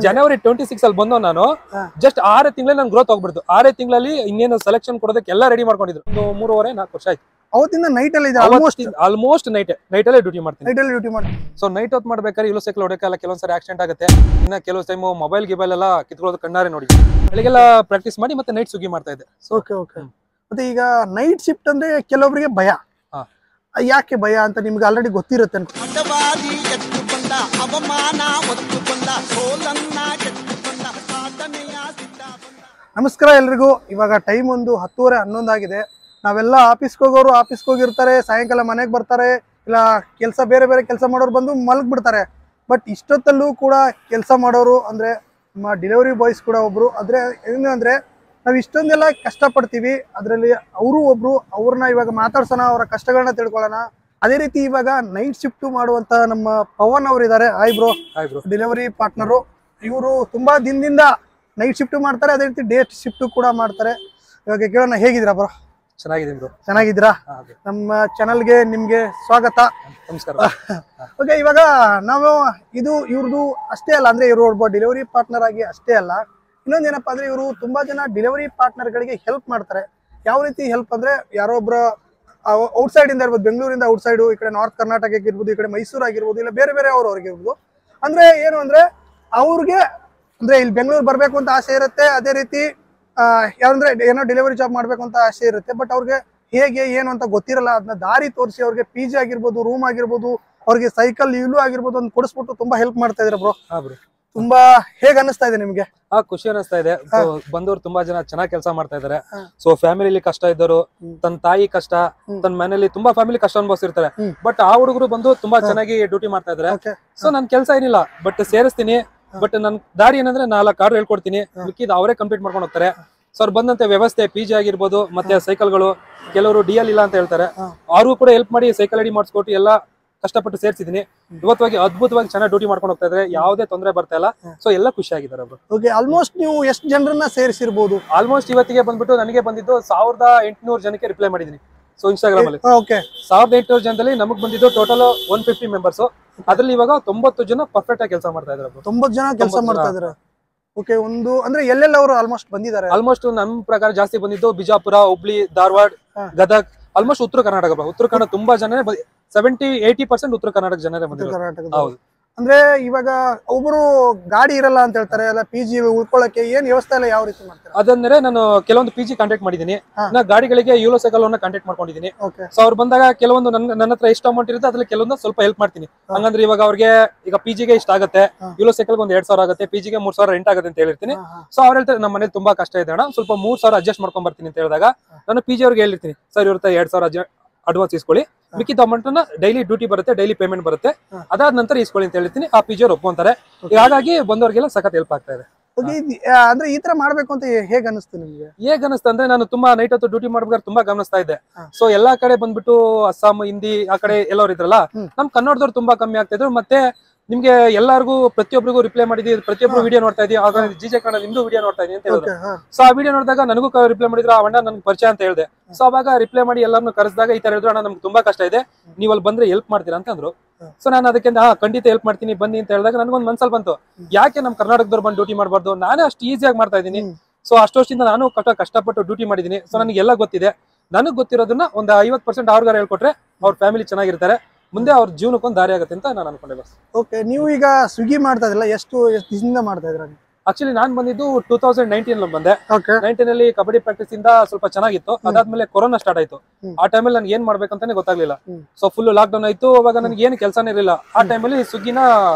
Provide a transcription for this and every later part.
ಜನವರಿ 26 ಅಲ್ಲಿ ಬಂದೋ ನಾನು ಜಸ್ಟ್ 6 ತಿಂಗಳಲ್ಲಿ ನಾನು ಗ್ರೋತ್ ಹೋಗ್ಬಿಡ್ತು 6 ತಿಂಗಳಲ್ಲಿ ಇನ್ನೇನು ಸೆಲೆಕ್ಷನ್ ಕೊಡೋದಕ್ಕೆ ಎಲ್ಲ ರೆಡಿ ಮಾಡ್ಕೊಂಡಿದ್ರು ಒಂದು 3.5-4 ವರ್ಷ ಆಯ್ತು ಅವತ್ತಿಂದ ನೈಟ್ ಅಲ್ಲಿ ಆಲ್ಮೋಸ್ಟ್ ನೈಟ್ ಅಲ್ಲೇ ಡ್ಯೂಟಿ ಮಾಡ್ತೀನಿ ಸೊ ನೈಟ್ ಹೊತ್ತು ಮಾಡ್ಬೇಕಾದ್ರೆ ಇಲ್ಲೋ ಸೈಕಲ್ ಹೊಡೋಕೆಲ್ಲ ಕೆಲವೊಂದ್ಸರಿ ಆಕ್ಸಿಡೆಂಟ್ ಆಗುತ್ತೆ ಇನ್ನ ಕೆಲವು ಟೈಮ್ ಮೊಬೈಲ್ ಗಿಬೈಲ್ ಎಲ್ಲ ಕಿತ್ಕೊಳ್ಳೋದು ಕಣ್ಣಾರೆ ನೋಡಿ ಬೆಳಿಗ್ಗೆಲ್ಲ ಪ್ರಾಕ್ಟೀಸ್ ಮಾಡಿ ಮತ್ತೆ ನೈಟ್ ಸುಗ್ಗಿ ಮಾಡ್ತಾ ಇದ್ದೆ ಓಕೆ ಮತ್ತೆ ಈಗ ನೈಟ್ ಶಿಫ್ಟ್ ಅಂದ್ರೆ ಕೆಲವೊಬ್ಬರಿಗೆ ಭಯ ಯಾಕೆ ಭಯ ಅಂತ ನಿಮ್ಗೆ ಆಲ್ರೆಡಿ ಗೊತ್ತಿರುತ್ತೆ ನಮಸ್ಕಾರ ಎಲ್ರಿಗೂ ಇವಾಗ ಟೈಮ್ ಒಂದು 10:30-11 ಆಗಿದೆ ನಾವೆಲ್ಲ ಆಫೀಸ್ಗೆ ಹೋಗೋರು ಆಫೀಸ್ಗೆ ಹೋಗಿರ್ತಾರೆ ಸಾಯಂಕಾಲ ಮನೆಗೆ ಬರ್ತಾರೆ ಇಲ್ಲ ಕೆಲಸ ಬೇರೆ ಕೆಲಸ ಮಾಡೋರು ಬಂದು ಮಲಗ್ಬಿಡ್ತಾರೆ ಬಟ್ ಇಷ್ಟೊತ್ತಲ್ಲೂ ಕೂಡ ಕೆಲಸ ಮಾಡೋರು ಅಂದ್ರೆ ನಮ್ಮ ಡೆಲಿವರಿ ಬಾಯ್ಸ್ ಕೂಡ ಒಬ್ರು ಆದ್ರೆ ಏನು ಅಂದ್ರೆ ನಾವು ಇಷ್ಟೊಂದೆಲ್ಲ ಕಷ್ಟಪಡ್ತೀವಿ ಅದರಲ್ಲಿ ಅವರು ಒಬ್ರು ಅವ್ರನ್ನ ಇವಾಗ ಮಾತಾಡ್ಸೋಣ ಅವರ ಕಷ್ಟಗಳನ್ನ ತಿಳ್ಕೊಳ್ಳೋಣ ಅದೇ ರೀತಿ ಇವಾಗ ನೈಟ್ ಶಿಫ್ಟ್ ಮಾಡುವಂತ ನಮ್ಮ ಪವನ್ ಅವರು ಇದ್ದಾರೆ ಹಾಯ್ ಬ್ರೋ ಡೆಲಿವರಿ ಪಾರ್ಟ್ನರು ಇವರು ತುಂಬಾ ದಿನದಿಂದ ನೈಟ್ ಶಿಫ್ಟ್ ಮಾಡ್ತಾರೆ ಅದೇ ರೀತಿ ಡೇ ಶಿಫ್ಟ್ ಕೂಡ ಮಾಡ್ತಾರೆ ಇವಾಗ ಕೇಳೋಣ ಹೇಗಿದ್ದೀರಾ ಬ್ರೋ ಚೆನ್ನಾಗಿದ್ದೀನಿ ಬ್ರೋ ಚೆನ್ನಾಗಿದ್ದೀರಾ ನಮ್ಮ ಚಾನಲ್ಗೆ ನಿಮ್ಗೆ ಸ್ವಾಗತ ನಮಸ್ಕಾರ ಓಕೆ ಇವಾಗ ನಾವು ಇದು ಇವ್ರದ್ದು ಅಷ್ಟೇ ಅಲ್ಲ ಅಂದ್ರೆ ಇವರು ಒಬ್ಬ ಡೆಲಿವರಿ ಪಾರ್ಟ್ನರ್ ಆಗಿ ಅಷ್ಟೇ ಅಲ್ಲ ಇನ್ನೊಂದೇನಪ್ಪ ಅಂದ್ರೆ ಇವರು ತುಂಬಾ ಜನ ಡೆಲಿವರಿ ಪಾರ್ಟ್ನರ್ ಗಳಿಗೆ ಹೆಲ್ಪ್ ಮಾಡ್ತಾರೆ ಯಾವ ರೀತಿ ಹೆಲ್ಪ್ ಅಂದ್ರೆ ಯಾರೊಬ್ರು ಔಟ್ಸೈಡ್ ಇಂದ ಇರ್ಬೋದು ಬೆಂಗಳೂರಿಂದ ಔಟ್ಸೈಡ್ ಈ ಕಡೆ ನಾರ್ತ್ ಕರ್ನಾಟಕಕ್ಕೆ ಇರ್ಬೋದು ಈ ಕಡೆ ಮೈಸೂರು ಆಗಿರ್ಬೋದು ಇಲ್ಲ ಬೇರೆ ಅವ್ರಿಗೆ ಇರ್ಬೋದು ಅಂದ್ರೆ ಏನು ಅಂದ್ರೆ ಅವ್ರಿಗೆ ಅಂದ್ರೆ ಇಲ್ಲಿ ಬೆಂಗಳೂರು ಬರ್ಬೇಕು ಅಂತ ಆಸೆ ಇರುತ್ತೆ ಅದೇ ರೀತಿ ಯಾವಂದ್ರೆ ಏನೋ ಡೆಲಿವರಿ ಜಾಬ್ ಮಾಡ್ಬೇಕು ಅಂತ ಆಸೆ ಇರುತ್ತೆ ಬಟ್ ಅವ್ರಿಗೆ ಹೇಗೆ ಏನು ಅಂತ ಗೊತ್ತಿರಲ್ಲ ಅದನ್ನ ದಾರಿ ತೋರಿಸಿ ಅವ್ರಿಗೆ PG ಆಗಿರ್ಬೋದು ರೂಮ್ ಆಗಿರ್ಬೋದು ಅವ್ರಿಗೆ ಸೈಕಲ್ ಇಲ್ಲೂ ಆಗಿರ್ಬೋದು ಒಂದು ಕೊಡಿಸ್ಬಿಟ್ಟು ತುಂಬಾ ಹೆಲ್ಪ್ ಮಾಡ್ತಾ ಇದ್ರೆ ಬ್ರೋ ತುಂಬಾ ಹೇಗ್ ಅನಿಸ್ತಾ ಇದೆ ನಿಮ್ಗೆ ಖುಷಿ ಅನಿಸ್ತಾ ಇದೆ ಬಂದವರು ತುಂಬಾ ಜನ ಚೆನ್ನಾಗಿ ಕೆಲಸ ಮಾಡ್ತಾ ಇದಾರೆ ಸೊ ಫ್ಯಾಮಿಲಿ ಕಷ್ಟ ಇದ್ದವರು ತನ್ನ ತಾಯಿ ಕಷ್ಟ ತನ್ನ ಮನೇಲಿ ತುಂಬಾ ಫ್ಯಾಮಿಲಿ ಕಷ್ಟ ಅನುಭವಿಸಿರ್ತಾರೆ ಬಟ್ ಆ ಹುಡುಗರು ಬಂದು ತುಂಬಾ ಚೆನ್ನಾಗಿ ಡ್ಯೂಟಿ ಮಾಡ್ತಾ ಇದಾರೆ ಸೊ ನನ್ ಕೆಲಸ ಏನಿಲ್ಲ ಬಟ್ ಸೇರಿಸ್ತೀನಿ ಬಟ್ ನನ್ ದಾರಿ ಏನಂದ್ರೆ 4 ಕಾರ್ ಹೇಳ್ಕೊಡ್ತೀನಿ ಮಿಕ್ಕಿದ್ ಅವರೇ ಕಂಪ್ಲೀಟ್ ಮಾಡ್ಕೊಂಡು ಹೋಗ್ತಾರೆ ಸೊ ಅವ್ರು ಬಂದಂತೆ ವ್ಯವಸ್ಥೆ PG ಆಗಿರ್ಬೋದು ಮತ್ತೆ ಸೈಕಲ್ಗಳು ಕೆಲವರು DL ಇಲ್ಲ ಅಂತ ಹೇಳ್ತಾರೆ ಅವ್ರಿಗೂ ಕೂಡ ಹೆಲ್ಪ್ ಮಾಡಿ ಸೈಕಲ್ ರೆಡಿ ಮಾಡಿಸ್ಕೊಟ್ಟು ಎಲ್ಲ ಕಷ್ಟಪಟ್ಟು ಸೇರ್ಸಿದೀನಿ ಇವತ್ತವಾಗಿ ಅದ್ಭುತವಾಗಿ ಚೆನ್ನಾಗಿ ಡ್ಯೂಟಿ ಮಾಡ್ಕೊಂಡು ಹೋಗ್ತಾ ಇದ್ರೆ ಯಾವುದೇ ತೊಂದರೆ ಬರ್ತಾ ಇಲ್ಲ ಸೊ ಎಲ್ಲ ಖುಷಿ ಆಗಿದ್ದಾರೆ ಅವರು ಓಕೆ ಆಲ್ಮೋಸ್ಟ್ ನೀವು ಎಷ್ಟು ಜನರನ್ನ ಸೇರಿಸಿರ್ಬೋದು ಆಲ್ಮೋಸ್ಟ್ ಇವತ್ತಿಗೆ ಬಂದ್ಬಿಟ್ಟು ನನಗೆ ಬಂದಿದ್ದು 1800 ಜನಕ್ಕೆ ರಿಪ್ಲೈ ಮಾಡಿದೀನಿ ಸೊ ಇನ್ಸ್ಟಾಗ್ರಾಮ್ ಅಲ್ಲಿ ಓಕೆ 1800 ಜನದಲ್ಲಿ ನಮಗ್ ಬಂದಿದ್ದು ಟೋಟಲ್ 150 ಮೆಂಬರ್ಸ್ ಅದ್ರಲ್ಲಿ ಇವಾಗ 90 ಜನ ಪರ್ಫೆಕ್ಟ್ ಆಗಿ ಕೆಲಸ ಮಾಡ್ತಾ ಇದ್ದಾರೆ 90 ಜನ ಕೆಲಸ ಮಾಡ್ತಾ ಇದ್ದಾರೆ ಓಕೆ ಒಂದು ಅಂದ್ರೆ ಎಲ್ಲೆಲ್ಲ ಅವರು ಆಲ್ಮೋಸ್ಟ್ ಬಂದಿದ್ದಾರೆ ಆಲ್ಮೋಸ್ಟ್ ನಮ್ ಪ್ರಕಾರ ಜಾಸ್ತಿ ಬಂದಿದ್ದು ಬಿಜಾಪುರ ಹುಬ್ಳಿ ಧಾರವಾಡ ಗದಗ್ ಆಲ್ಮೋಸ್ಟ್ ಉತ್ತರ ಕರ್ನಾಟಕ ಉತ್ತರ ಕನ್ನಡ ತುಂಬಾ ಜನ 70-80% ಉತ್ತರ ಕರ್ನಾಟಕ ಜನರೇ ಬಂದಿದ್ದಾರೆ ಹೌದು ಅಂದ್ರೆ ಇವಾಗ ಒಬ್ರು ಗಾಡಿ ಇರಲ್ಲ ಅಂತ ಹೇಳ್ತಾರೆ ಅಲ್ಲ PG ಉಳ್ಕೊಳ್ಳಕ್ಕೆ ಏನ್ ವ್ಯವಸ್ಥೆ ಎಲ್ಲ ಯಾವ ರೀತಿ ಮಾಡ್ತಾರೆ ಅದಂದ್ರೆ ನಾನು ಕೆಲವೊಂದು PG ಕಾಂಟ್ಯಾಕ್ಟ್ ಮಾಡಿದೀನಿ ನಾ ಗಾಡಿಗಳಿಗೆ ಯೂಲೋ ಸೈಕಲ್ ಕಾಂಟ್ಯಾಕ್ಟ್ ಮಾಡ್ಕೊಂಡಿದ್ದೀನಿ ಸೊ ಅವ್ರು ಬಂದಾಗ ಕೆಲವೊಂದು ನನ್ನ ಹತ್ರ ಎಷ್ಟು ಅಮೌಂಟ್ ಇರುತ್ತೆ ಅದ್ರಲ್ಲಿ ಕೆಲವೊಂದು ಸ್ವಲ್ಪ ಹೆಲ್ಪ್ ಮಾಡ್ತೀನಿ ಹಂಗಂದ್ರೆ ಇವಾಗ ಅವ್ರಿಗೆ ಈಗ PG ಗೆ ಇಷ್ಟ ಆಗುತ್ತೆ ಯೂಲೋ ಸೈಕಲ್ ಒಂದು 2000 ಆಗುತ್ತೆ PG ಗೆ 3000 ರೆಂಟ್ ಆಗುತ್ತೆ ಅಂತ ಹೇಳಿರ್ತೀನಿ ಸೊ ಅವ್ರು ಹೇಳ್ತಾರೆ ನಮ್ಮ ಮನೇಲಿ ತುಂಬಾ ಕಷ್ಟ ಇದೆ ಅಣ್ಣ ಸ್ವಲ್ಪ 3000 ಅಡ್ಜಸ್ಟ್ ಮಾಡ್ಕೊಂಡ್ ಬರ್ತೀನಿ ಅಂತ ಹೇಳಿದಾಗ ನಾನು PG ಅವ್ರಿಗೆ ಹೇಳಿರ್ತೀನಿ ಸರ್ ಇವ್ರ 2000 ಅಡ್ವಾನ್ಸ್ ಇಸ್ಕೊಳ್ಳಿ ಮಿಕ್ಕಿದ ಅಮೌಂಟ್ ನ ಡೈಲಿ ಡ್ಯೂಟಿ ಬರುತ್ತೆ ಡೈಲಿ ಪೇಮೆಂಟ್ ಬರುತ್ತೆ ಅದಾದ ನಂತರ ಇಸ್ಕೊಳ್ಳಿ ಅಂತ ಹೇಳ್ತೀನಿ ಆ PG ಅವ್ರು ಒಪ್ಕೊಂತಾರೆ ಹಾಗಾಗಿ ಬಂದವರಿಗೆಲ್ಲ ಸಖತ್ ಹೆಲ್ಪ್ ಆಗ್ತಾ ಇದೆ ಅಂದ್ರೆ ಈ ತರ ಮಾಡ್ಬೇಕು ಅಂತ ಹೇಗ್ ಅನಿಸ್ತು ನಿಮ್ಗೆ ಹೇಗ್ ಅನಿಸ್ತಾ ಅಂದ್ರೆ ನಾನು ತುಂಬಾ ನೈಟ್ ಹೊತ್ತು ಡ್ಯೂಟಿ ಮಾಡ್ಬೇಕಾದ್ರೆ ತುಂಬಾ ಗಮನಿಸ್ತಾ ಇದ್ದೆ ಸೊ ಎಲ್ಲಾ ಕಡೆ ಬಂದ್ಬಿಟ್ಟು ಅಸ್ಸಾಂ ಹಿಂದಿ ಆ ಕಡೆ ಎಲ್ಲರೂ ಇದ್ರಲ್ಲ ನಮ್ ಕನ್ನಡದವ್ರು ತುಂಬಾ ಕಮ್ಮಿ ಆಗ್ತಾ ಇದ್ರು ಮತ್ತೆ ನಿಮ್ಗೆ ಎಲ್ಲರಿಗೂ ಪ್ರತಿಯೊಬ್ಬರಿಗೂ ರಿಪ್ಲೈ ಮಾಡಿದೀವಿ ಪ್ರತಿಯೊಬ್ರು ವಿಡಿಯೋ ನೋಡ್ತಾ ಇದೀವಿ ಆಗ ಜಿಜೆ ಕನ್ನಡ ನಿಮ್ದು ವಿಡಿಯೋ ನೋಡ್ತಾ ಇದೀನಿ ಅಂತ ಹೇಳಿದ್ರು ಸೊ ಆ ವಿಡಿಯೋ ನೋಡಿದಾಗ ನನಗೂ ರಿಪ್ಲೈ ಮಾಡಿದ್ರು ಆ ಅಣ್ಣ ನನ್ಗೆ ಪರಿಚಯ ಅಂತ ಹೇಳಿದೆ ಸೊ ಅವಾಗ ರಿಪ್ಲೈ ಮಾಡಿ ಎಲ್ಲರನ್ನು ಕರೆಸಿದಾಗ ಈ ತರ ಹೇಳಿದ್ರು ಅಣ್ಣ ನಮ್ಗೆ ತುಂಬಾ ಕಷ್ಟ ಇದೆ ನೀವು ಅಲ್ಲಿ ಬಂದ್ರೆ ಹೆಲ್ಪ್ ಮಾಡ್ತೀರಾ ಅಂತ ಅಂದ್ರು ಸೊ ನಾನು ಅದಕ್ಕೆ ಖಂಡಿತ ಹೆಲ್ಪ್ ಮಾಡ್ತೀನಿ ಬನ್ನಿ ಅಂತ ಹೇಳಿದಾಗ ನನಗೊಂದು ಮನ್ಸಲ್ಲಿ ಬಂತು ಯಾಕೆ ನಮ್ ಕರ್ನಾಟಕದವ್ರು ಬಂದು ಡ್ಯೂಟಿ ಮಾಡಬಾರ್ದು ನಾನೇ ಅಷ್ಟು ಈಸಿಯಾಗಿ ಮಾಡ್ತಾ ಇದ್ದೀನಿ ಸೊ ಅಷ್ಟು ವರ್ಷದಿಂದ ನಾನು ಕಷ್ಟಪಟ್ಟು ಡ್ಯೂಟಿ ಮಾಡಿದೀನಿ ಸೊ ನನಗೆ ಎಲ್ಲ ಗೊತ್ತಿದೆ ನನಗ್ ಗೊತ್ತಿರೋದನ್ನ ಒಂದು 50% ಅವ್ರಿಗಾರ ಹೇಳ್ಕೊಟ್ರೆ ಅವ್ರ ಫ್ಯಾಮಿಲಿ ಚೆನ್ನಾಗಿರ್ತಾರೆ ಮುಂದೆ ಅವ್ರ ಜೀವನಕ್ಕೊಂದು ದಾರಿ ಆಗುತ್ತೆ ಅಂತ ನಾನು ಅನ್ಕೊಂಡೆ ಬಸ್ ಓಕೆ ನೀವು ಈಗ ಸ್ವಿಗ್ಗಿ ಮಾಡ್ತಾ ಇದ್ರಲ್ಲ ಎಷ್ಟು ದಿನದಿಂದ ಮಾಡ್ತಾ ಇದ್ರ ಆಕ್ಚುಲಿ ನಾನ್ ಬಂದಿದ್ದು 2019 ಬಂದೆ 19 ಅಲ್ಲಿ ಕಬಡ್ಡಿ ಪ್ರಾಕ್ಟೀಸ್ ಇಂದ ಸ್ವಲ್ಪ ಚೆನ್ನಾಗಿತ್ತು ಅದಾದ್ಮೇಲೆ ಕೊರೋನಾ ಸ್ಟಾರ್ಟ್ ಆಯ್ತು ಆ ಟೈಮಲ್ಲಿ ನನ್ಗೆ ಏನ್ ಮಾಡ್ಬೇಕಂತಾನೆ ಗೊತ್ತಾಗ್ಲಿಲ್ಲ ಸೊ ಫುಲ್ ಲಾಕ್ ಡೌನ್ ಆಯ್ತು ಅವಾಗ ನನ್ಗೆ ಏನು ಕೆಲಸನೇ ಇರಲಿಲ್ಲ ಆ ಟೈಮಲ್ಲಿ ಸ್ವಿಗ್ಗಿನ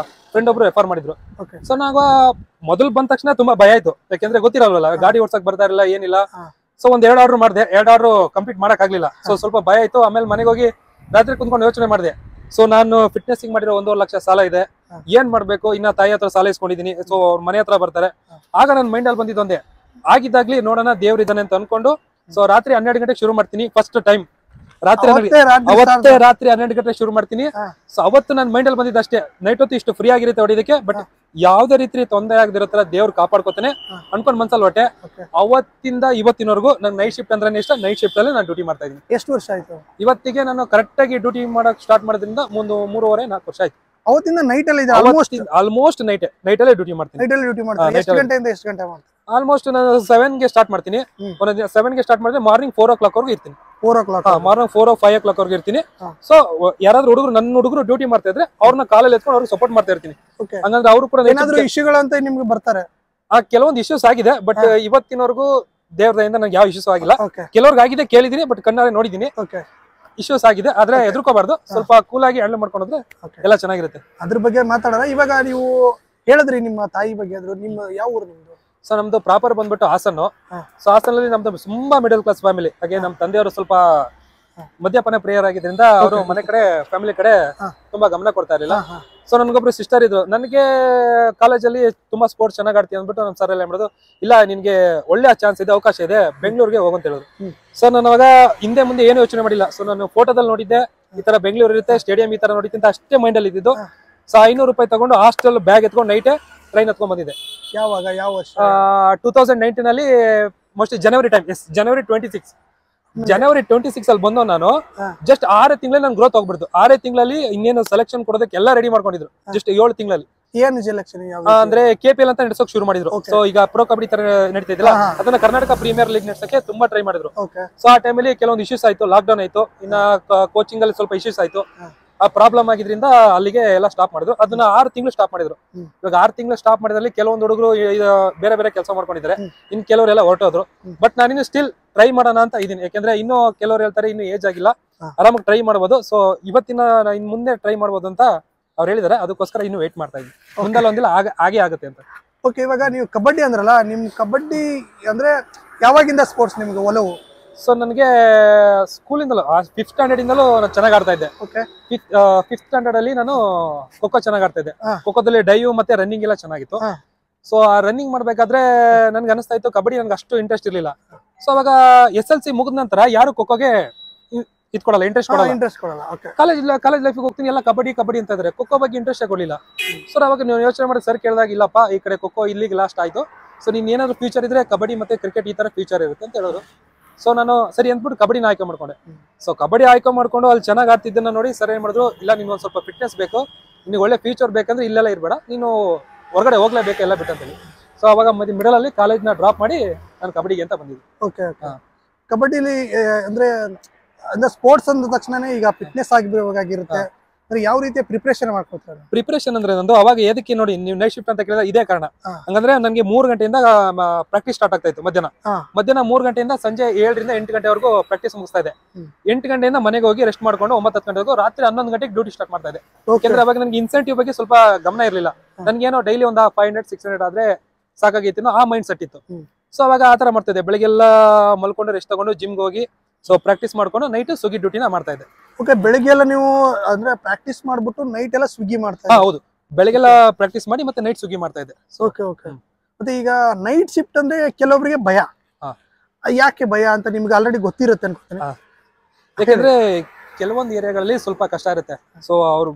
ಫ್ರೆಂಡ್ ಒಬ್ರು ರೆಫರ್ ಮಾಡಿದ್ರು ಸೊ ನಾಗ ಮೊದಲು ಬಂದ ತಕ್ಷಣ ತುಂಬಾ ಭಯ ಆಯ್ತು ಯಾಕೆಂದ್ರೆ ಗೊತ್ತಿರಲ್ವಲ್ಲ ಗಾಡಿ ಓಡ್ಸಕ್ ಬರ್ತಾ ಇರಲಿಲ್ಲ ಏನಿಲ್ಲ ಸೊ ಒಂದ್ 2 ಆರ್ಡರ್ ಮಾಡಿದೆ 2 ಆರ್ಡರ್ ಕಂಪ್ಲೀಟ್ ಮಾಡಕ್ ಆಗ್ಲಿಲ್ಲ ಸೊ ಸ್ವಲ್ಪ ಭಯ ಆಯ್ತು ಆಮೇಲೆ ಮನೆಗೆ ಹೋಗಿ ರಾತ್ರಿ ಕುಂತ್ಕೊಂಡು ಯೋಚನೆ ಮಾಡಿದೆ ಸೊ ನಾನು ಫಿಟ್ನೆಸ್ ಮಾಡಿರೋ 1.5 ಲಕ್ಷ ಸಾಲ ಇದೆ ಏನ್ ಮಾಡ್ಬೇಕು ಇನ್ನ ತಾಯಿ ಹತ್ರ ಸಾಲ ಇಸ್ಕೊಂಡಿದೀನಿ ಸೊ ಅವ್ರ ಮನೆ ಹತ್ರ ಬರ್ತಾರೆ ಆಗ ನನ್ನ ಮೈಂಡ್ ಅಲ್ಲಿ ಬಂದಿದ್ದೊಂದೇ ಆಗಿದ್ದಾಗ್ಲಿ ನೋಡೋಣ ದೇವ್ರಿದ್ದಾನೆ ಅಂತ ಅನ್ಕೊಂಡು ಸೊ ರಾತ್ರಿ 12 ಗಂಟೆಗೆ ಶುರು ಮಾಡ್ತೀನಿ ಫಸ್ಟ್ ಟೈಮ್ ಅವತ್ತೇ ರಾತ್ರಿ 12 ಗಂಟೆ ಶುರು ಮಾಡ್ತೀನಿ ಸೊ ಅವತ್ತು ನನ್ನ ಮೈಂಡ್ ಅಲ್ಲಿ ಬಂದಿದ್ದು ಅಷ್ಟೇ ನೈಟ್ ಹೊತ್ತು ಇಷ್ಟು ಫ್ರೀ ಆಗಿರುತ್ತೆ ಹೊಡಿಯೋದಕ್ಕೆ ಬಟ್ ಯಾವ್ದೇ ರೀತಿ ತೊಂದರೆ ಆಗದಿರೋ ತರ ದೇವ್ರು ಕಾಪಾಡ್ಕೋತಾನೆ ಅನ್ಕೊಂಡ್ ಮನ್ಸಲ್ಲಿ ಹೊಟ್ಟೆ ಅವತ್ತಿಂದ ಇವತ್ತಿನವರೆಗೂ ನನ್ ನೈಟ್ ಶಿಫ್ಟ್ ಅಂದ್ರೆ ಇಷ್ಟ ನೈಟ್ ಶಿಫ್ಟ್ ಅಲ್ಲಿ ನಾನು ಡ್ಯೂಟಿ ಮಾಡ್ತಾ ಇದ್ದೀನಿ ಎಷ್ಟು ವರ್ಷ ಆಯ್ತು ಇವತ್ತಿಗೆ ನಾನು ಕರೆಕ್ಟ್ ಆಗಿ ಡ್ಯೂಟಿ ಮಾಡಕ್ ಸ್ಟಾರ್ಟ್ ಮಾಡೋದ್ರಿಂದ 3.5-4 ವರ್ಷ ಆಯ್ತು ಅವತ್ತಿಂದ ನೈಟ್ ಅಲ್ಲಿ ಇದೆ ಆಲ್ಮೋಸ್ಟ್ ನೈಟ್ ಅಲ್ಲೇ ಡ್ಯೂಟಿ ಮಾಡ್ತೀನಿ. ನೈಟ್ ಅಲ್ಲಿ ಡ್ಯೂಟಿ ಮಾಡ್ತಾರೆ. ಎಷ್ಟು ಗಂಟೆಯಿಂದ ಎಷ್ಟು ಗಂಟೆ ಮಾಡ್ತಾರೆ? ಆಲ್ಮೋಸ್ಟ್ ನಾನು 7ಗೆ ಸ್ಟಾರ್ಟ್ ಮಾಡ್ತೀನಿ. ಒಂದೊಂದು 7ಗೆ ಸ್ಟಾರ್ಟ್ ಮಾಡಿದ್ರೆ ಮಾರ್ನಿಂಗ್ 4 o'clock ವರೆಗೂ ಇರ್ತೀನಿ. 4 o'clock ಮಾರ್ನಿಂಗ್ 4 or 5 o'clock ವರೆಗೂ ಇರ್ತೀನಿ. ಸೊ ಯಾರಾದ್ರೂ ನನ್ನ ಹುಡುಗರು ಡ್ಯೂಟಿ ಮಾಡ್ತಾ ಇದ್ರೆ ಅವ್ರನ್ನ ಕಾಲಲ್ಲಿ ಎತ್ಕೊಂಡು ಅವ್ರಿಗೆ ಸಪೋರ್ಟ್ ಮಾಡ್ತಾ ಇರ್ತೀನಿ. ಹಂಗಂದ್ರೆ ಅವರು ಕೂಡ ಏನಾದ್ರು ಇಶ್ಯೂಗಳು ಅಂತ ನಿಮ್ಗೆ ಬರ್ತಾರೆ? ಕೆಲವೊಂದು ಇಶ್ಯೂಸ್ ಆಗಿದೆ, ಬಟ್ ಇವತ್ತಿನವರೆಗೂ ದೇವ್ರ ದಯಿಂದ ನಂಗೆ ಯಾವ ಇಶ್ಯೂಸ್ ಆಗಿಲ್ಲ. ಕೆಲವ್ರಿಗೆ ಆಗಿದೆ ಕೇಳಿದೀನಿ, ಬಟ್ ಕಣ್ಣಾರೆ ನೋಡಿದೀನಿ. ಇಶ್ಯೂಸ್ ಆಗಿದೆ, ಆದ್ರೆ ಎದುರ್ಕೋಬಾರ್ದು, ಸ್ವಲ್ಪ ಕೂಲ್ ಆಗಿ ಹ್ಯಾಂಡಲ್ ಮಾಡ್ಕೊಂಡ್ರೆ ಎಲ್ಲ ಚೆನ್ನಾಗಿರುತ್ತೆ. ಅದ್ರ ಬಗ್ಗೆ ಮಾತಾಡೋಣ. ಇವಾಗ ನೀವು ಹೇಳಿದ್ರಿ ನಿಮ್ಮ ತಾಯಿ ಬಗ್ಗೆ, ಆದ್ರು ನಿಮ್ಮ ಯಾವ ಊರು ನಿಮ್ದು? ಸೊ ನಮ್ದು ಪ್ರಾಪರ್ ಬಂದ್ಬಿಟ್ಟು ಹಾಸನ್ನು. ಸೊ ಹಾಸನಲ್ಲಿ ನಮ್ದು ತುಂಬಾ ಮಿಡಲ್ ಕ್ಲಾಸ್ ಫ್ಯಾಮಿಲಿ. ಹಾಗೆ ನಮ್ಮ ತಂದೆಯವರು ಸ್ವಲ್ಪ ಮದ್ಯಪಾನ ಪ್ರಿಯರ್ ಆಗಿದ್ರಿಂದ ಅವರು ಮನೆ ಕಡೆ ಫ್ಯಾಮಿಲಿ ಕಡೆ ತುಂಬಾ ಗಮನ ಕೊಡ್ತಾ ಇರಲಿಲ್ಲ. ಸೊ ನನ್ಗೊಬ್ರು ಸಿಸ್ಟರ್ ಇದ್ರು. ನನಗೆ ಕಾಲೇಜಲ್ಲಿ ತುಂಬಾ ಸ್ಪೋರ್ಟ್ಸ್ ಚೆನ್ನಾಗಿ ಆಡ್ತೀನಿ ಅಂದ್ಬಿಟ್ಟು ನಮ್ಮ ಸರ್ ಎಲ್ಲ ಮಾಡೋದು, ಇಲ್ಲ ನಿನ್ಗೆ ಒಳ್ಳೆ ಚಾನ್ಸ್ ಇದೆ, ಅವಕಾಶ ಇದೆ, ಬೆಂಗಳೂರಿಗೆ ಹೋಗಂತ ಹೇಳಿದ್ರು. ಸೊ ನಾನು ಅವಾಗ ಹಿಂದೆ ಮುಂದೆ ಏನು ಯೋಚನೆ ಮಾಡಿಲ್ಲ. ಸೊ ನಾನು ಫೋಟೋದಲ್ಲಿ ನೋಡಿದ್ದೆ ಈ ತರ ಬೆಂಗಳೂರು ಇರುತ್ತೆ, ಸ್ಟೇಡಿಯಂ ಈ ತರ ನೋಡಿದ್ದೆ ಅಂತ ಅಷ್ಟೇ ಮೈಂಡ್ ಅಲ್ಲಿ ಇದ್ದಿದ್ದು. ಸೊ 500 ರೂಪಾಯಿ ತಗೊಂಡು ಹಾಸ್ಟೆಲ್ ಬ್ಯಾಗ್ ಎತ್ಕೊಂಡು ನೈಟೇ ಟ್ರೈನ್ ಹತ್ಕೊಂಡ್ ಬಂದಿದೆ. ಯಾವಾಗ? ಯಾವ ವರ್ಷ? 2019 ಅಲ್ಲಿ ಮೋಸ್ಟ್ಲಿ ಜನವರಿ ಟೈಮ್. ಜನವರಿ 26 ಅಲ್ಲಿ ಬಂದವ್ ನಾನು. ಜಸ್ಟ್ 6 ತಿಂಗಳಲ್ಲಿ ನನ್ ಗ್ರೋತ್ ಹೋಗ್ಬಿಡ್ತು. 6 ತಿಂಗಳಲ್ಲಿ ಇನ್ನೇನು ಸೆಲೆಕ್ಷನ್ ಕೊಡೋದಕ್ಕೆ ಎಲ್ಲ ರೆಡಿ ಮಾಡ್ಕೊಂಡಿದ್ರು. ಜಸ್ಟ್ 7 ತಿಂಗಳಲ್ಲಿ ಏನು ಸೆಲೆಕ್ಷನ್ ಅಂದ್ರೆ KPL ಅಂತ ನಡೆಸೋಕ್ ಶುರು ಮಾಡಿದ್ರು. ಸೊ ಈಗ ಪ್ರೋ ಕಬಡ್ಡಿ ತರ ನಡೀತಾ ಇದ್ದಿಲ್ಲ, ಅದನ್ನ ಕರ್ನಾಟಕ ಪ್ರೀಮಿಯರ್ ಲೀಗ್ ನಡೆಸಕ್ಕೆ ತುಂಬಾ ಟ್ರೈ ಮಾಡಿದ್ರು. ಸೊ ಆ ಟೈಮಲ್ಲಿ ಕೆಲವೊಂದು ಇಶ್ಯೂಸ್ ಆಯ್ತು, ಲಾಕ್ ಡೌನ್ ಆಯ್ತು, ಇನ್ನ ಕೋಚಿಂಗ್ ಅಲ್ಲಿ ಸ್ವಲ್ಪ ಇಶ್ಯೂಸ್ ಆಯ್ತು. ಆ ಪ್ರಾಬ್ಲಮ್ ಆಗಿದ್ರಿಂದ ಅಲ್ಲಿಗೆ ಎಲ್ಲ ಸ್ಟಾಪ್ ಮಾಡಿದ್ರು. ಅದನ್ನ 6 ತಿಂಗಳು ಸ್ಟಾಪ್ ಮಾಡಿದ್ರು. ಇವಾಗ 6 ತಿಂಗಳು ಸ್ಟಾಪ್ ಮಾಡಿದ್ರಲ್ಲಿ ಕೆಲವೊಂದು ಹುಡುಗರು ಬೇರೆ ಬೇರೆ ಕೆಲಸ ಮಾಡ್ಕೊಂಡಿದ್ದಾರೆ, ಇನ್ ಕೆಲವರೆಲ್ಲ ಹೊರಟೋದ್ರು. ಬಟ್ ನಾನಿನ್ನು ಸ್ಟಿಲ್ ಟ್ರೈ ಮಾಡೋಣ ಅಂತ ಇದೀನಿ. ಯಾಕಂದ್ರೆ ಇನ್ನು ಕೆಲವರು ಹೇಳ್ತಾರೆ ಇನ್ನು ಏಜ್ ಆಗಿಲ್ಲ, ಆರಾಮಾಗಿ ಟ್ರೈ ಮಾಡ್ಬೋದು. ಸೊ ಇವತ್ತಿನ ಇನ್ ಮುಂದೆ ಟ್ರೈ ಮಾಡ್ಬೋದು ಅಂತ ಅವ್ರು ಹೇಳಿದಾರೆ. ಅದಕ್ಕೋಸ್ಕರ ಇನ್ನು ವೇಟ್ ಮಾಡ್ತಾ ಇದ್ದೀನಿ. ಮುಂದಲ್ಲ ಒಂದಿಲ್ಲ ಹಾಗೆ ಆಗುತ್ತೆ ಅಂತ. ಓಕೆ, ಇವಾಗ ನೀವು ಕಬಡ್ಡಿ ಅಂದ್ರಲ್ಲ, ನಿಮ್ ಕಬಡ್ಡಿ ಅಂದ್ರೆ ಯಾವಾಗಿಂದ ಸ್ಪೋರ್ಟ್ಸ್ ನಿಮ್ಗೆ ಒಲವು? ಸೊ ನನಗೆ ಸ್ಕೂಲಿಂದಲೂ 5th ಸ್ಟ್ಯಾಂಡರ್ಡ್ ಇಂದಲೂ ನಾನು ಚೆನ್ನಾಗಿ ಆಡ್ತಾ ಇದ್ದೆ. 5th ಸ್ಟ್ಯಾಂಡರ್ಡ್ ಅಲ್ಲಿ ನಾನು ಖೋಖೋ ಚೆನ್ನಾಗಿ ಆಡ್ತಾ ಇದ್ದೆ. ಖೋಖೋದಲ್ಲಿ ಡೈವ್ ಮತ್ತೆ ರನ್ನಿಂಗ್ ಎಲ್ಲ ಚೆನ್ನಾಗಿತ್ತು. ಸೊ ಆ ರನ್ನಿಂಗ್ ಮಾಡ್ಬೇಕಾದ್ರೆ ನನ್ಗೆ ಅನಿಸ್ತಾ ಇತ್ತು ಕಬಡ್ಡಿ ನನ್ಗೆ ಅಷ್ಟು ಇಂಟ್ರೆಸ್ಟ್ ಇರ್ಲಿಲ್ಲ. ಸೊ ಅವಾಗ SLC ಮುಗಿದ ನಂತರ ಯಾರು ಖೋಖೋಗೆ ಇಟ್ಕೊಡಲ್ಲ, ಇಂಟ್ರೆಸ್ಟ್ ಕೊಡಲ್ಲ. ಕಾಲೇಜ್ ಲೈಫಿಗೆ ಹೋಗ್ತೀನಿ, ಎಲ್ಲ ಕಬಡ್ಡಿ ಅಂತ ಇದ್ರೆ ಖೋಖೋ ಬಗ್ಗೆ ಇಂಟ್ರೆಸ್ಟ್ ಕೊಡಲಿಲ್ಲ. ಸೊ ಅವಾಗ ನೀವು ಯೋಚನೆ ಮಾಡಿ ಸರ್ ಕೇಳಿದಾಗ, ಇಲ್ಲಪ್ಪ ಈ ಕಡೆ ಖೋಖೋ ಇಲ್ಲಿಗೆ ಲಾಸ್ಟ್ ಆಯ್ತು, ಸೊ ನೀನ್ ಏನಾದ್ರು ಫ್ಯೂಚರ್ ಇದ್ರೆ ಕಬಡ್ಡಿ ಮತ್ತೆ ಕ್ರಿಕೆಟ್ ಈ ತರ ಫ್ಯೂಚರ್ ಇರುತ್ತೆ ಅಂತ ಹೇಳೋರು. ಸೊ ನಾನು ಸರಿ ಅಂದ್ಬಿಟ್ಟು ಕಬಡ್ಡಿನ ಆಯ್ಕೆ ಮಾಡ್ಕೊಂಡೆ. ಸೊ ಕಬಡ್ಡಿ ಆಯ್ಕೆ ಮಾಡ್ಕೊಂಡು ಅಲ್ಲಿ ಚೆನ್ನಾಗಿ ಆಡ್ತಿದ್ದನ್ನ ನೋಡಿ ಸರ್ ಏನ್ ಮಾಡಿದ್ರು, ಇಲ್ಲ ನಿಮ್ಗೆ ಒಂದ್ ಸ್ವಲ್ಪ ಫಿಟ್ನೆಸ್ ಬೇಕು, ನಿನ್ಗೆ ಒಳ್ಳೆ ಫ್ಯೂಚರ್ ಬೇಕಂದ್ರೆ ಇಲ್ಲೆಲ್ಲ ಇರ್ಬೇಡ, ನೀನು ಹೊರಗಡೆ ಹೋಗ್ಲೇಬೇಕು ಎಲ್ಲ ಬಿಟ್ಟಂತೇಳಿ. ಸೊ ಅವಾಗ ಮಿಡಲ್ ಅಲ್ಲಿ ಕಾಲೇಜ್ನ ಡ್ರಾಪ್ ಮಾಡಿ ನಾನು ಕಬಡ್ಡಿಗೆ ಅಂತ ಬಂದಿದ್ದೆ. ಓಕೆ, ಕಬಡ್ಡಿಲಿ ಅಂದ್ರೆ ಸ್ಪೋರ್ಟ್ಸ್ ಅಂದ ತಕ್ಷಣನೇ ಈಗ ಫಿಟ್ನೆಸ್ ಆಗಿರುತ್ತೆ. ಯಾವ ರೀತಿಯ ಪ್ರಿಪರೇಷನ್ ಮಾಡ್ಕೊತಾರೆ? ಪ್ರಿಪರೇಷನ್ ಅಂದ್ರೆ ನಂದು ಅವಾಗ ಎದಕ್ಕೆ ನೋಡಿ, ನೀವು ನೈಟ್ ಶಿಫ್ಟ್ ಅಂತ ಕೇಳಿದ್ರೆ ಇದೇ ಕಾರಣ. ಹಂಗಂದ್ರೆ ನನಗೆ 3 ಗಂಟೆಯಿಂದ ಪ್ರಾಕ್ಟೀಸ್ ಸ್ಟಾರ್ಟ್ ಆಗ್ತಾ ಇತ್ತು. ಮಧ್ಯಾಹ್ನ 3 ಗಂಟೆಯಿಂದ ಸಂಜೆ 7 ರಿಂದ 8 ಗಂಟೆವರೆಗೂ ಪ್ರಾಕ್ಟೀಸ್ ಮುಗಿಸ್ತಾ ಇದೆ. 8 ಗಂಟೆಯಿಂದ ಮನೆಗೆ ಹೋಗಿ ರೆಸ್ಟ್ ಮಾಡ್ಕೊಂಡು 9-10 ಗಂಟೆವರೆಗೂ ರಾತ್ರಿ 11 ಗಂಟೆಗೆ ಡ್ಯೂಟಿ ಸ್ಟಾರ್ಟ್ ಮಾಡ್ತಾ ಇದೆ. ಯಾಕಂದ್ರೆ ಅವಾಗ ನನಗೆ ಇನ್ಸೆಂಟಿವ್ ಬಗ್ಗೆ ಸ್ವಲ್ಪ ಗಮನ ಇರಲಿಲ್ಲ. ನನ್ಗೇನೋ ಡೈಲಿ ಒಂದು 500-600 ಆದ್ರೆ ಸಾಕಾಗಿತ್ತು, ಆ ಮೈಂಡ್ ಸೆಟ್ ಇತ್ತು. ಸೊ ಅವಾಗ ಆತರ ಮಾಡ್ತಿದ್ದೆ. ಬೆಳಿಗ್ಗೆಲ್ಲ ಮಲ್ಕೊಂಡು ರೆಸ್ಟ್ ತಗೊಂಡು ಜಿಮ್ಗೆ ಹೋಗಿ ಸೊ ಪ್ರಾಕ್ಟೀಸ್ ಮಾಡ್ಕೊಂಡು ನೈಟ್ ಸ್ವಿಗ್ಗಿ ಡ್ಯೂಟಿನ ಮಾಡ್ತಾ ಇದ್ದೆ. ಓಕೆ, ಬೆಳಿಗ್ಗೆ ಎಲ್ಲ ನೀವು ಅಂದ್ರೆ ಪ್ರಾಕ್ಟೀಸ್ ಮಾಡ್ಬಿಟ್ಟು ನೈಟ್ ಎಲ್ಲ ಸ್ವಿಗ್ಗಿ ಮಾಡ್ತಾ? ಹೌದು, ಬೆಳಿಗ್ಗೆಲ್ಲ ಪ್ರಾಕ್ಟೀಸ್ ಮಾಡಿ ಮತ್ತೆ ನೈಟ್ ಸ್ವಿಗ್ಗಿ ಮಾಡ್ತಾ ಇದ್ದೆ. ಓಕೆ. ಮತ್ತೆ ಈಗ ನೈಟ್ ಶಿಫ್ಟ್ ಅಂದ್ರೆ ಕೆಲವೊಬ್ಬರಿಗೆ ಭಯ. ಯಾಕೆ ಭಯ ಅಂತ ನಿಮ್ಗೆ ಆಲ್ರೆಡಿ ಗೊತ್ತಿರುತ್ತೆ ಅನ್ಕೋತೀನಿ. ಯಾಕಂದ್ರೆ ಕೆಲವೊಂದು ಏರಿಯಾಗಳಲ್ಲಿ ಸ್ವಲ್ಪ ಕಷ್ಟ ಇರುತ್ತೆ. ಸೊ ಅವ್ರು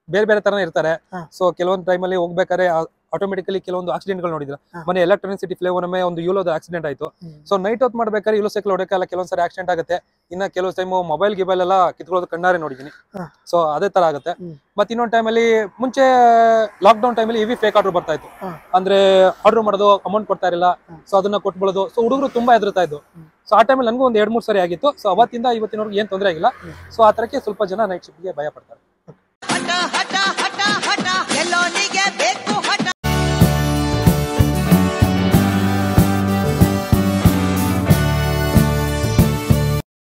ಬೇರೆ ತರನೇ ಇರ್ತಾರೆ. ಸೊ ಕೆಲವೊಂದು ಟೈಮಲ್ಲಿ ಹೋಗ್ಬೇಕಾದ್ರೆ ಆಟೋಮೆಟಿಕಲಿ ಕೆಲವೊಂದು ಆಕ್ಸಿಡೆಂಟ್ಗಳು ನೋಡಿದ್ರ. ಮನೆ ಎಲೆಕ್ಟ್ರಾನಿಕ್ ಸಿಟಿ ಫ್ಲೇವರ್ ಒಂದು ಯೂಲೋದು ಆಕ್ಸಿಡೆಂಟ್ ಆಯ್ತು. ಸೊ ನೈಟ್ ಹೊತ್ತು ಮಾಡ್ಬೇಕಾದ್ರೆ ಯೂಲೋ ಸೈಕಲ್ ಹೊಡೆಯಲ್ಲ, ಕೆಲವೊಂದ್ಸರಿ ಆಕ್ಸಿಡೆಂಟ್ ಆಗುತ್ತೆ. ಇನ್ನ ಕೆಲವು ಟೈಮ್ ಮೊಬೈಲ್ ಎಲ್ಲ ಕಿತ್ಕೊಳ್ಳೋದು ಕಣ್ಣಾರೆ ನೋಡಿದೀನಿ. ಸೊ ಅದೇ ತರ ಆಗುತ್ತೆ. ಮತ್ತೆ ಇನ್ನೊಂದು ಟೈಮಲ್ಲಿ ಮುಂಚೆ ಲಾಕ್ ಡೌನ್ ಟೈಮಲ್ಲಿ ಹೆವಿ ಫೇಕ್ ಆರ್ಡರ್ ಬರ್ತಾ ಇತ್ತು. ಅಂದ್ರೆ ಆರ್ಡರ್ ಮಾಡೋದು, ಅಮೌಂಟ್ ಕೊಡ್ತಾ ಇರಲಿಲ್ಲ, ಸೊ ಅದನ್ನ ಕೊಟ್ಬಿಡೋದು. ಸೊ ಹುಡುಗರು ತುಂಬಾ ಹೆದರ್ತಾ ಇದ್ದು. ಸೊ ಆ ಟೈಮಲ್ಲಿ ನನಗೂ ಒಂದು 2-3 ಸರಿ ಆಗಿತ್ತು. ಸೊ ಅವತ್ತಿಂದ ಇವತ್ತಿನವರೆಗೂ ಏನ್ ತೊಂದರೆ ಆಗಿಲ್ಲ. ಸೊ ಆ ತರಕ್ಕೆ ಸ್ವಲ್ಪ ಜನ ನೈಟ್ ಶಿಫ್ಟ್ಗೆ ಭಯ ಪಡ್ತಾರೆ.